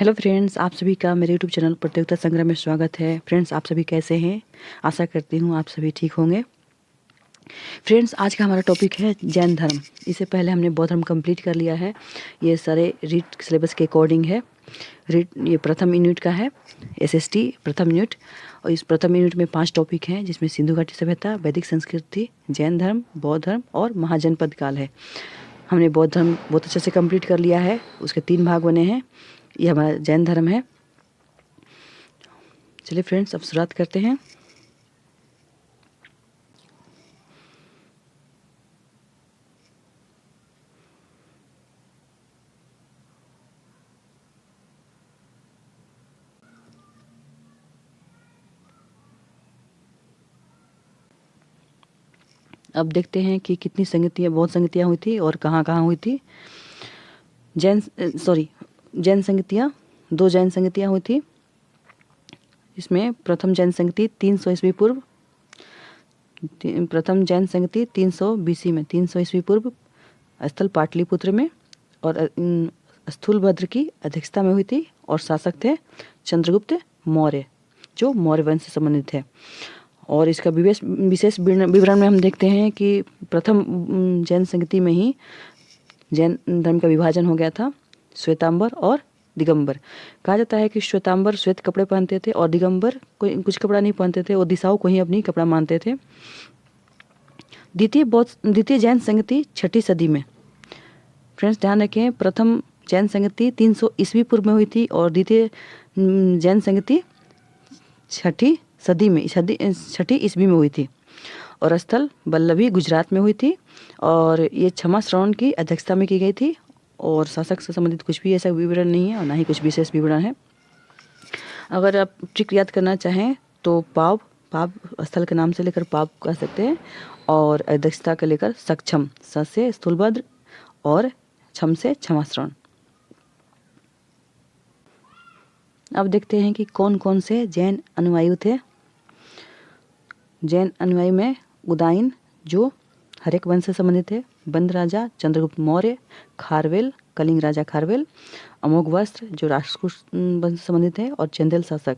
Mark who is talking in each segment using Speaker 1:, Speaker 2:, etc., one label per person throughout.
Speaker 1: Hello friends, आप सभी का मेरे यूट्यूब चैनल प्रतियोगिता संग्रह में स्वागत है। फ्रेंड्स, आप सभी कैसे हैं? आशा करती हूँ आप सभी ठीक होंगे। फ्रेंड्स, आज का हमारा टॉपिक है जैन धर्म। इससे पहले हमने बौद्ध धर्म कंप्लीट कर लिया है। ये सारे रीट सिलेबस के अकॉर्डिंग है। रीट ये प्रथम यूनिट का है, एसएसटी प्रथम यूनिट। और इस प्रथम यूनिट में 5 टॉपिक हैं, जिसमें सिंधु घाटी सभ्यता, वैदिक संस्कृति, जैन धर्म, बौद्ध धर्म और महाजनपद काल है। हमने बौद्ध धर्म बहुत अच्छे से कंप्लीट कर लिया है। उसके 3 भाग बने हैं। ये हमारा जैन धर्म है। चलिए फ्रेंड्स, अब शुरुआत करते हैं। अब देखते हैं कि कितनी संगतियाँ, बहुत संगतियाँ हुई थी और कहाँ कहाँ हुई थी। जैन संगतियाँ, 2 जैन संगतियाँ हुई थी। इसमें प्रथम जैन संगति 300 ईस्वी पूर्व, प्रथम जैन संगति 300 बीसी में, 300 ईस्वी पूर्व स्थल पाटलिपुत्र में, और स्थूलभद्र की अध्यक्षता में हुई थी। और शासक थे चंद्रगुप्त मौर्य, जो मौर्य वंश से संबंधित है। और इसका विशेष विवरण में हम देखते हैं कि प्रथम जैन संगति में ही जैन धर्म का विभाजन हो गया था, श्वेतांबर और दिगंबर। कहा जाता है कि श्वेतांबर श्वेत कपड़े पहनते थे और दिगंबर कोई कुछ कपड़ा नहीं पहनते थे, वो दिशाओं को ही अपनी कपड़ा मानते थे। द्वितीय जैन संगति 6ठी सदी में। फ्रेंड्स, ध्यान रखें, प्रथम जैन संगति 300 ईस्वी पूर्व में हुई थी और द्वितीय जैन संगति 6ठी सदी में, 6ठी ईस्वी में हुई थी। और स्थल वल्लभी गुजरात में हुई थी। और ये क्षमा श्रवण की अध्यक्षता में की गई थी। और शासक से संबंधित कुछ भी ऐसा विवरण नहीं है और ना ही कुछ विशेष विवरण है। अगर आप ट्रिक याद करना चाहें तो पाव स्थल के नाम से लेकर पाव कह सकते हैं। और अध्यक्षता के लेकर सक्षम, स से स्थूलभद्र और छम से क्षमा श्रवण। अब देखते हैं कि कौन कौन से जैन अनुयायी थे। जैन अनुयायी में उदायन, जो हरेक वंश से संबंधित है, बंद राजा चंद्रगुप्त मौर्य, खारवेल कलिंग राजा खारवेल, अमोघ वस्त्र जो राष्ट्रकूट वंश से संबंधित है, और चंदेल शासक।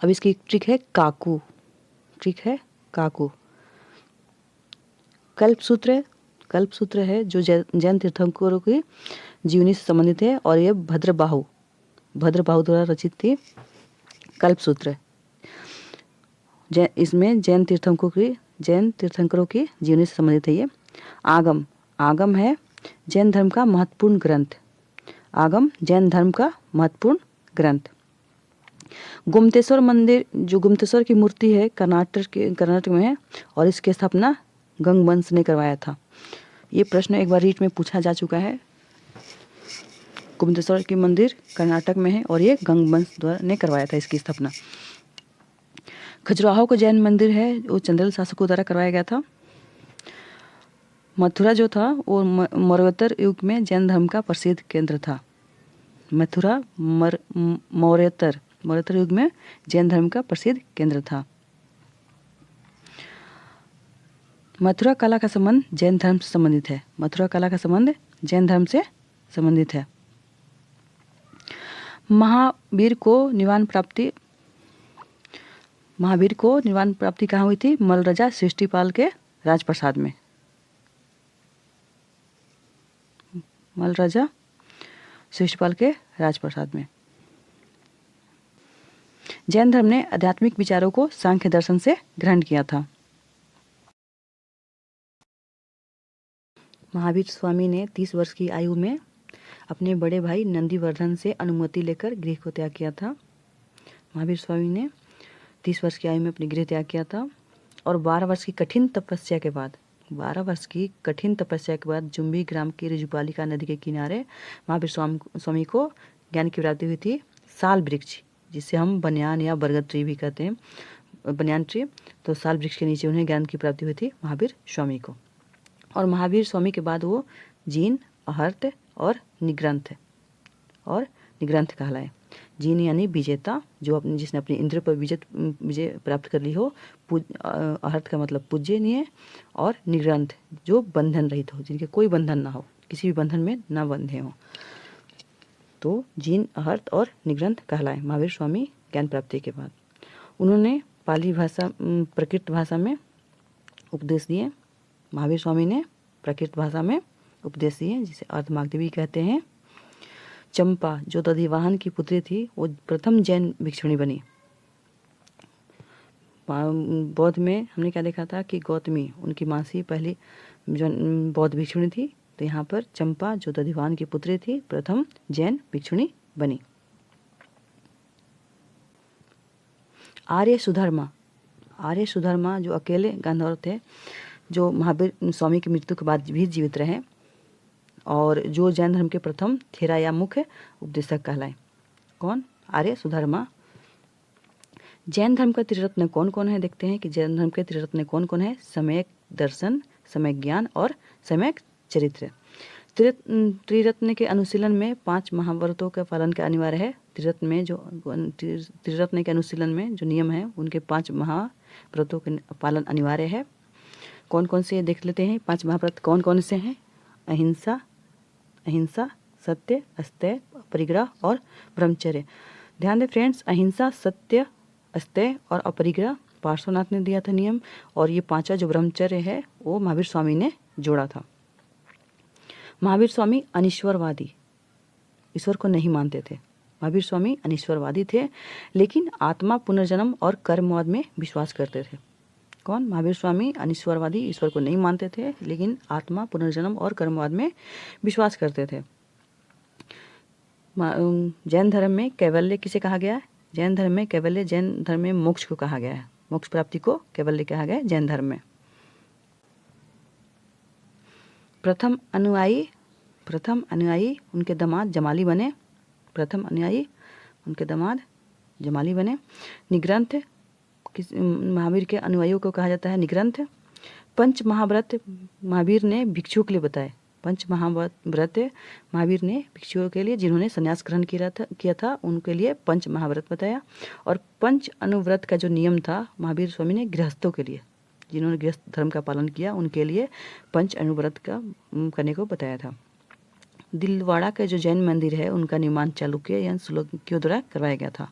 Speaker 1: अब इसकी ट्रिक है काकू। कल्पसूत्र है जो जैन तीर्थंकरों की जीवनी से संबंधित है। और ये भद्रबाहु द्वारा रचित थी कल्पसूत्र। इसमें जैन तीर्थंकरों की जीवनी से संबंधित है। ये आगम है जैन धर्म का महत्वपूर्ण ग्रंथ। गुम्तेश्वर मंदिर, जो गुम्तेश्वर की मूर्ति है, कर्नाटक में है। और इसकी स्थापना गंग वंश ने करवाया था। ये प्रश्न एक बार रीट में पूछा जा चुका है। गुम्तेश्वर की मंदिर कर्नाटक में है और ये गंग वंश द्वारा ने करवाया था इसकी स्थापना। खजुराहो का जैन मंदिर है, वो चंदेल शासकों द्वारा करवाया गया था। मथुरा जो था वो मौर्योत्तर युग में जैन धर्म का प्रसिद्ध केंद्र था। मथुरा मौर्योत्तर युग में जैन धर्म का प्रसिद्ध केंद्र था। मथुरा कला का संबंध जैन धर्म से संबंधित है। महावीर को निवान प्राप्ति कहाँ हुई थी? मल्ल राजा सृष्टिपाल के राजप्रसाद में। जैन धर्म ने आध्यात्मिक विचारों को सांख्य दर्शन से ग्रहण किया था। महावीर स्वामी ने 30 वर्ष की आयु में अपने बड़े भाई नंदीवर्धन से अनुमति लेकर गृह को त्याग किया था। महावीर स्वामी ने 30 वर्ष की आयु में अपनी गृह त्याग किया था। और 12 वर्ष की कठिन तपस्या के बाद जुम्बी ग्राम की ऋजुपालिका नदी के किनारे महावीर स्वामी को ज्ञान की प्राप्ति हुई थी। साल वृक्ष, जिसे हम बनियान या बरगद ट्री भी कहते हैं, बनियान ट्री, तो साल वृक्ष के नीचे उन्हें ज्ञान की प्राप्ति हुई थी महावीर स्वामी को। और महावीर स्वामी के बाद वो जीन, अहर्त और निग्रंथ कहलाए। जीन यानी विजेता, जो जिसने अपने इंद्र पर विजय प्राप्त कर ली हो। अहर्त का मतलब पूज्यनीय। और निग्रंथ जो बंधन रहित हो, जिनके कोई बंधन ना हो, किसी भी बंधन में ना बंधे हो। तो जीन, अर्थ और निग्रंथ कहलाए महावीर स्वामी ज्ञान प्राप्ति के बाद। उन्होंने पाली भाषा प्राकृत भाषा में उपदेश दिए। महावीर स्वामी ने प्राकृत भाषा में उपदेश दिए, जिसे अर्धमागधी कहते हैं। चंपा जो दधिवाहन की पुत्री थी, वो प्रथम जैन भिक्षुणी बनी। बौद्ध में हमने क्या देखा था कि गौतमी उनकी मासी पहली बौद्ध भिक्षुणी थी, तो यहाँ पर चंपा जो दधिवाहन की पुत्री थी, प्रथम जैन भिक्षुणी बनी। आर्य सुधर्मा जो अकेले गांधर्व थे, जो महावीर स्वामी की मृत्यु के बाद भी जीवित रहे और जो जैन धर्म के प्रथम थेरा या मुख्य उपदेशक कहलाए। कौन? आर्य सुधर्मा। जैन धर्म का त्रिरत्न कौन कौन है? देखते हैं कि जैन धर्म के त्रिरत्न कौन कौन है। सम्यक दर्शन, सम्यक ज्ञान और सम्यक चरित्र। त्रिरत्न के अनुशीलन में 5 महाव्रतों का पालन का अनिवार्य है। त्रिरत्न के अनुशीलन में जो नियम है, उनके 5 महाव्रतों के पालन अनिवार्य है। कौन कौन से देख लेते हैं। 5 महाव्रत कौन कौन से हैं? अहिंसा, सत्य, अस्तेय, अपरिग्रह और ब्रह्मचर्य। ध्यान दें फ्रेंड्स, अहिंसा, सत्य, अस्तेय और अपरिग्रह पार्श्वनाथ ने दिया था नियम, और ये 5वां जो ब्रह्मचर्य है वो महावीर स्वामी ने जोड़ा था। महावीर स्वामी अनिश्वरवादी, ईश्वर को नहीं मानते थे। महावीर स्वामी अनिश्वरवादी थे, लेकिन आत्मा, पुनर्जन्म और कर्मवाद में विश्वास करते थे। कौन? महावीर स्वामी अनिश्वरवादी, ईश्वर को नहीं मानते थे, लेकिन आत्मा, पुनर्जन्म और कर्मवाद में विश्वास करते थे। जैन धर्म में कैवल्य किसे कहा गया है? जैन धर्म में कैवल्य, जैन धर्म में मोक्ष को कहा गया है। मोक्ष प्राप्ति को कैवल्य कहा गया है जैन धर्म में। प्रथम अनुयायी उनके दामाद जमाली बने। प्रथम अनुयायी उनके दामाद जमाली बने। निग्रंथ महावीर के अनुयायियों को कहा जाता है निग्रंथ। 5 महाव्रत महावीर ने भिक्षुओं के लिए बताए। 5 महाव्रत महावीर ने भिक्षुओं के लिए, जिन्होंने संन्यास ग्रहण किया था उनके लिए 5 महाव्रत बताया। और 5 अनुव्रत का जो नियम था, महावीर स्वामी ने गृहस्थों के लिए, जिन्होंने गृहस्थ धर्म का पालन किया, उनके लिए 5 अनुव्रत का करने को बताया था। दिलवाड़ा का जो जैन मंदिर है, उनका निर्माण चालुक्य या सुलुक्यों द्वारा करवाया गया था,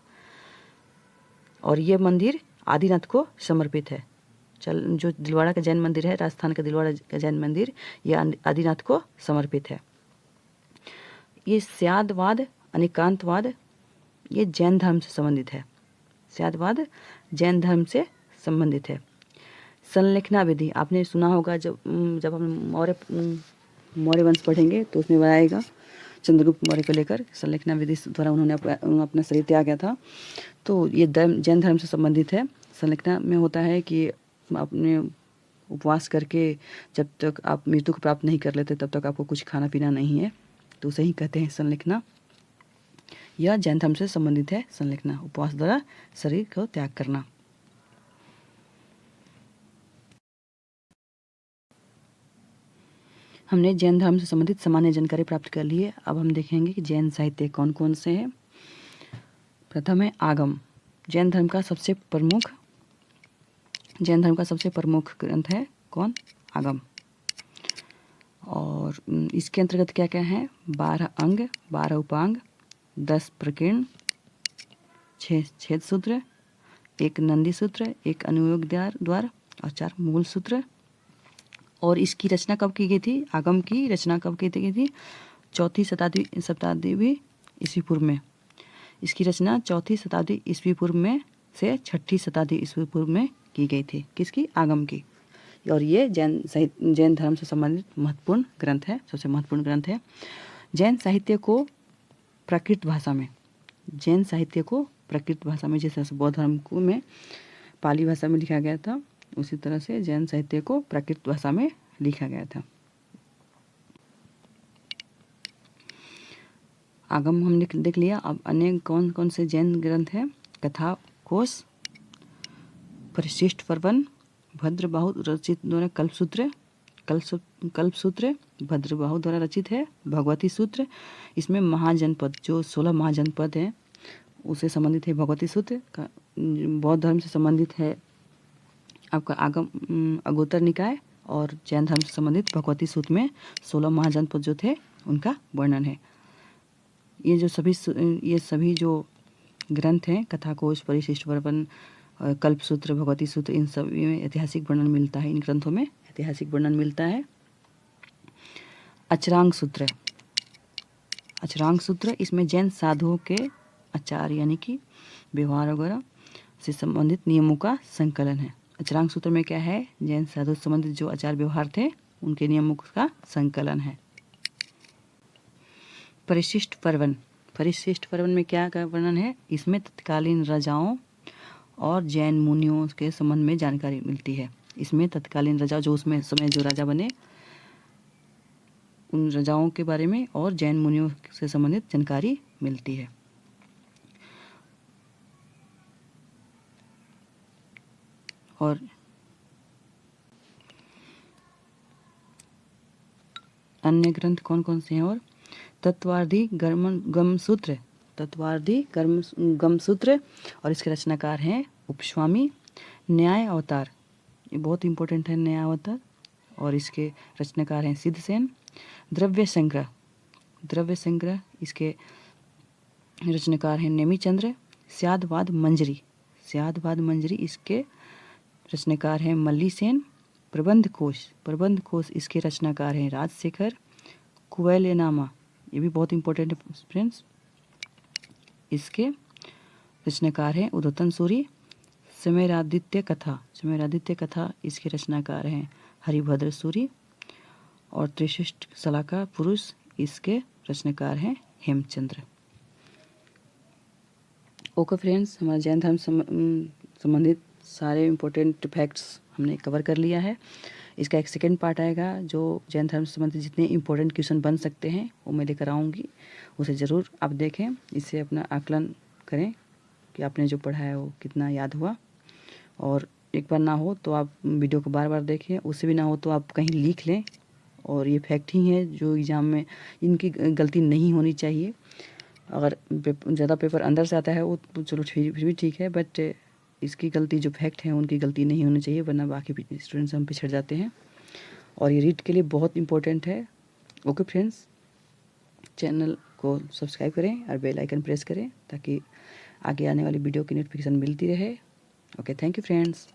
Speaker 1: और ये मंदिर आदिनाथ को समर्पित है। जो दिलवाड़ा का जैन मंदिर है, राजस्थान का दिलवाड़ा का जैन मंदिर, यह आदिनाथ को समर्पित है। ये स्यादवाद, अनेकांतवाद, ये जैन धर्म से संबंधित है। स्यादवाद जैन धर्म से संबंधित है। संलेखना विधि आपने सुना होगा, जब हम मौर्य वंश पढ़ेंगे तो उसमें बताएगा चंद्रगुप्त मौर्य को लेकर संलेखना विधि द्वारा उन्होंने अपना शरीर त्यागा था। तो ये जैन धर्म से संबंधित है। संलेखना में होता है कि अपने उपवास करके जब तक आप मृत्यु को प्राप्त नहीं कर लेते, तब तक आपको कुछ खाना पीना नहीं है, तो उसे ही कहते हैं संलेखना। यह जैन धर्म से संबंधित है। संलेखना उपवास द्वारा शरीर को त्याग करना। हमने जैन धर्म से संबंधित सामान्य जानकारी प्राप्त कर ली है। अब हम देखेंगे कि जैन साहित्य कौन कौन से हैं। प्रथम है आगम। जैन धर्म का सबसे प्रमुख ग्रंथ है कौन? आगम। और इसके अंतर्गत क्या क्या है? 12 अंग, 12 उपांग, 10 प्रकीर्ण, 6 छेद सूत्र, 1 नंदी सूत्र, 1 अनुयोग द्वार और 4 मूल सूत्र। और इसकी रचना कब की गई थी? आगम की रचना कब की गई थी? 4वीं शताब्दी ईस्वी पूर्व में। इसकी रचना 4वीं शताब्दी ईस्वी पूर्व में से 6वीं शताब्दी ईस्वी पूर्व में की गई थी। किसकी? आगम की। और ये जैन धर्म से संबंधित महत्वपूर्ण ग्रंथ है, सबसे महत्वपूर्ण ग्रंथ है। जैन साहित्य को प्राकृत भाषा में, जैसे बौद्ध धर्म को में पाली भाषा में लिखा गया था, उसी तरह से जैन साहित्य को प्राकृत भाषा में लिखा गया था। आगम हमने देख लिया। अब अन्य कौन कौन से जैन ग्रंथ हैं? कथा कोश, परिशिष्ट पर्वन, भद्रबाहु रचित द्वारा कल्पसूत्र भद्रबाहु द्वारा रचित है। भगवती सूत्र, इसमें महाजनपद, जो 16 महाजनपद हैं उससे संबंधित है। भगवती सूत्र का बौद्ध धर्म से संबंधित है आपका आगम अगोत्तर निकाय, और जैन धर्म से संबंधित भगवती सूत्र में 16 महाजनपद जो थे उनका वर्णन है। ये सभी जो ग्रंथ हैं, कथाकोश, परिशिष्ट वर्णन, कल्प सूत्र, भगवती सूत्र, इन सभी में ऐतिहासिक वर्णन मिलता है। इन ग्रंथों में ऐतिहासिक वर्णन मिलता है। अचरांग सूत्र, अचरांग सूत्र इसमें जैन साधुओं के आचार यानी कि व्यवहार वगैरह से संबंधित नियमों का संकलन है। अचरांग सूत्र में क्या है, जैन साधु से संबंधित जो आचार व्यवहार थे उनके नियमों का संकलन है। परिशिष्ट पर्वन, परिशिष्ट पर्वन में क्या का वर्णन है, इसमें तत्कालीन राजाओं और जैन मुनियों के संबंध में जानकारी मिलती है। इसमें तत्कालीन राजा जो उसमें समय जो राजा बने उन राजाओं के बारे में और जैन मुनियों से संबंधित जानकारी मिलती है। और अन्य ग्रंथ कौन कौन से हैं, और तत्वार्धी गम सूत्र, तत्वार्धी गम सूत्र और इसके रचनाकार हैं उपस्वामी। न्याय अवतार, ये बहुत इंपॉर्टेंट है न्याय अवतार, और इसके रचनाकार हैं सिद्धसेन। द्रव्य संग्रह, द्रव्य संग्रह इसके रचनाकार हैं नेमिचंद्र। स्यादवाद मंजरी, स्यादवाद मंजरी इसके रचनाकार हैं मल्लीसेन। प्रबंध कोश, प्रबंध कोश इसके रचनाकार हैं राजशेखर। कुवैलनामा, ये भी बहुत इंपॉर्टेंट है फ्रेंड्स, इसके रचनाकार हैं उद्योतन सूरी। समयरादित्य कथा, समयरादित्य कथा इसके रचनाकार हैं हरिभद्र सूरी। और त्रिशिष्ट सलाका पुरुष इसके रचनाकार हैं हेमचंद्र। ओके फ्रेंड्स, हमारा जैन धर्म संबंधित सारे इम्पोर्टेंट फैक्ट्स हमने कवर कर लिया है। इसका एक सेकेंड पार्ट आएगा जो जैन धर्म से संबंधित जितने इम्पोर्टेंट क्वेश्चन बन सकते हैं वो मैं लेकर आऊँगी, उसे ज़रूर आप देखें, इससे अपना आकलन करें कि आपने जो पढ़ा है वो कितना याद हुआ। और एक बार ना हो तो आप वीडियो को बार बार देखें, उससे भी ना हो तो आप कहीं लिख लें। और ये फैक्ट ही है जो एग्ज़ाम में इनकी गलती नहीं होनी चाहिए। अगर ज़्यादा पेपर अंदर से आता है वो तो चलो फिर भी ठीक है, बट इसकी गलती जो फैक्ट है उनकी गलती नहीं होनी चाहिए, वरना बाकी स्टूडेंट्स हम पिछड़ जाते हैं। और ये रीड के लिए बहुत इंपॉर्टेंट है। ओके फ्रेंड्स, चैनल को सब्सक्राइब करें और बेल आइकन प्रेस करें ताकि आगे आने वाली वीडियो की नोटिफिकेशन मिलती रहे। Okay, thank you friends.